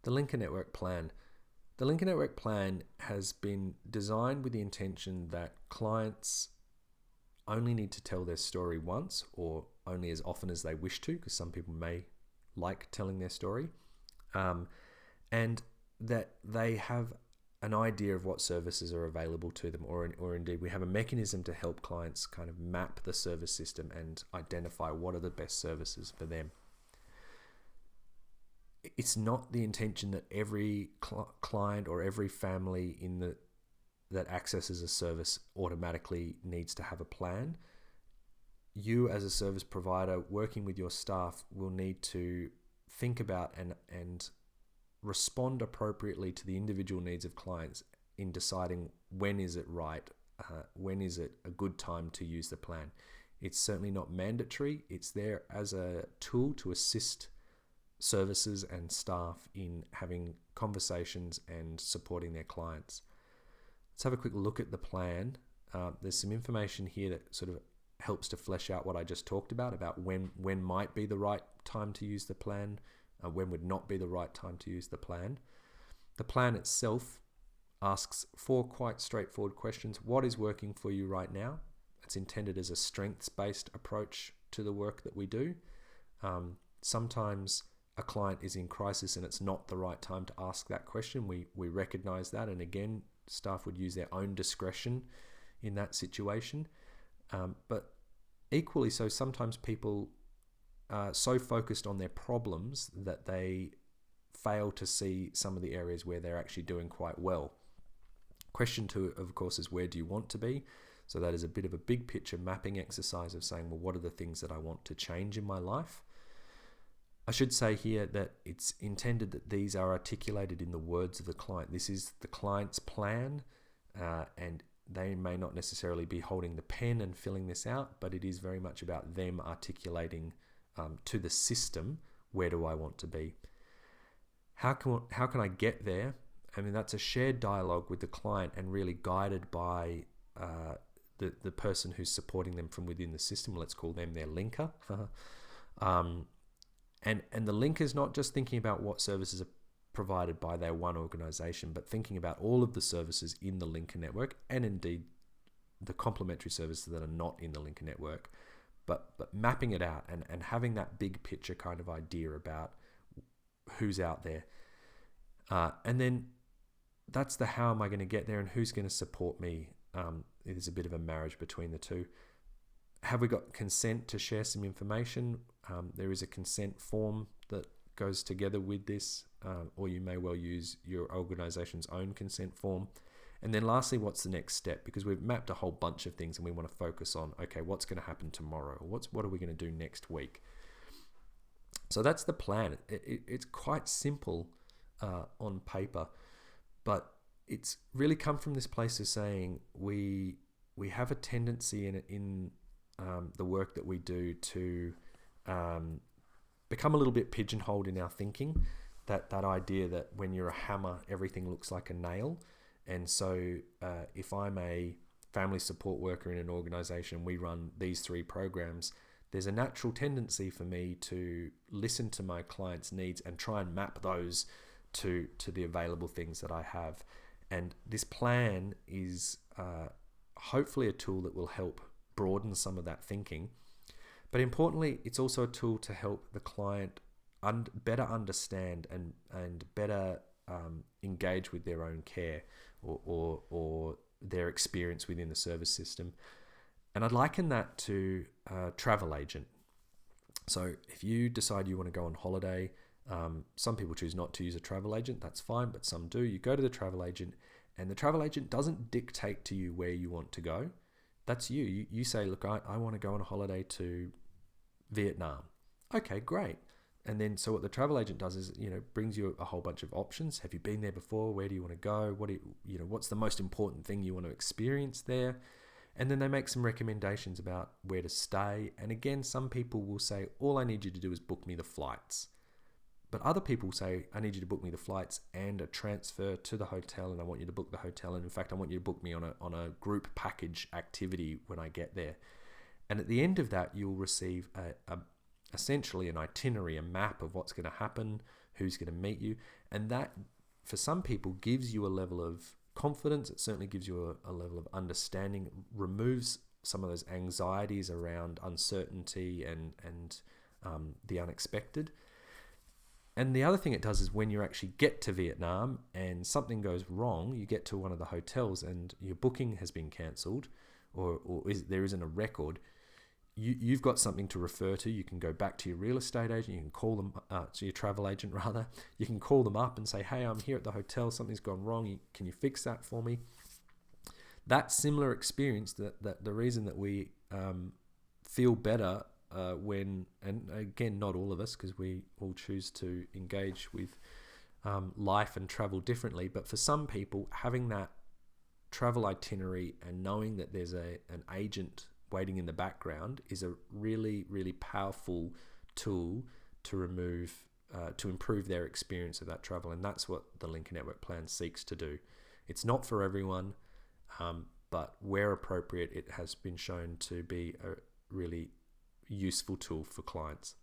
The Linker Network plan. The Linker Network plan has been designed with the intention that clients only need to tell their story once, or only as often as they wish to, because some people may like telling their story, and that they have an idea of what services are available to them, or indeed we have a mechanism to help clients kind of map the service system and identify what are the best services for them. It's not the intention that every client or every family that accesses a service automatically needs to have a plan. You as a service provider working with your staff will need to think about and respond appropriately to the individual needs of clients in deciding when is it right, when is it a good time to use the plan. It's certainly not mandatory. It's there as a tool to assist services and staff in having conversations and supporting their clients. Let's have a quick look at the plan. There's some information here that sort of helps to flesh out what I just talked about when might be the right time to use the plan, when would not be the right time to use the plan. The plan itself asks 4 quite straightforward questions. What is working for you right now? It's intended as a strengths-based approach to the work that we do. Sometimes a client is in crisis and it's not the right time to ask that question. We recognize that, and again, staff would use their own discretion in that situation. But equally so, sometimes people are so focused on their problems that they fail to see some of the areas where they're actually doing quite well. Question 2, of course, is where do you want to be? So that is a bit of a big picture mapping exercise of saying, well, what are the things that I want to change in my life? I should say here that it's intended that these are articulated in the words of the client. This is the client's plan, and they may not necessarily be holding the pen and filling this out, but it is very much about them articulating to the system, where do I want to be? How can I get there? I mean, that's a shared dialogue with the client and really guided by the person who's supporting them from within the system. Let's call them their linker. And the linker is not just thinking about what services are provided by their one organization, but thinking about all of the services in the linker network, and indeed the complementary services that are not in the linker network, but mapping it out and having that big picture kind of idea about who's out there. And then that's the how am I going to get there and who's going to support me. It is a bit of a marriage between the two. Have we got consent to share some information? There is a consent form that goes together with this, or you may well use your organization's own consent form. And then lastly, what's the next step? Because we've mapped a whole bunch of things and we want to focus on, okay, what's going to happen tomorrow? What are we going to do next week? So that's the plan. It's quite simple on paper, but it's really come from this place of saying we have a tendency in the work that we do to become a little bit pigeonholed in our thinking. That idea that when you're a hammer, everything looks like a nail. And so if I'm a family support worker in an organization, we run these 3 programs, there's a natural tendency for me to listen to my clients' needs and try and map those to the available things that I have. And this plan is hopefully a tool that will help broaden some of that thinking. But importantly, it's also a tool to help the client better understand and better engage with their own care or their experience within the service system. And I'd liken that to a travel agent. So if you decide you want to go on holiday, some people choose not to use a travel agent, that's fine, but some do. You go to the travel agent and the travel agent doesn't dictate to you where you want to go. That's you. You say, look, I want to go on a holiday to Vietnam. Okay, great. And then so what the travel agent does is, brings you a whole bunch of options. Have you been there before? Where do you want to go? What's the most important thing you want to experience there? And then they make some recommendations about where to stay. And again, some people will say, all I need you to do is book me the flights. But other people say, I need you to book me the flights and a transfer to the hotel, and I want you to book the hotel. And in fact, I want you to book me on a group package activity when I get there. And at the end of that, you'll receive essentially an itinerary, a map of what's going to happen who's going to meet you. And that, for some people, gives you a level of confidence. It certainly gives you a level of understanding, removes some of those anxieties around uncertainty and the unexpected. And the other thing it does is when you actually get to Vietnam and something goes wrong, you get to one of the hotels and your booking has been cancelled, or there isn't a record, you've got something to refer to. You can go back to your real estate agent, you can call them, to your travel agent rather, you can call them up and say, hey, I'm here at the hotel, something's gone wrong, can you fix that for me? That similar experience, that the reason that we feel better when, and again, not all of us, because we all choose to engage with life and travel differently, but for some people, having that travel itinerary and knowing that there's an agent waiting in the background is a really, really powerful tool to improve their experience of that travel. And that's what the Lincoln Network Plan seeks to do. It's not for everyone, but where appropriate, it has been shown to be a really useful tool for clients.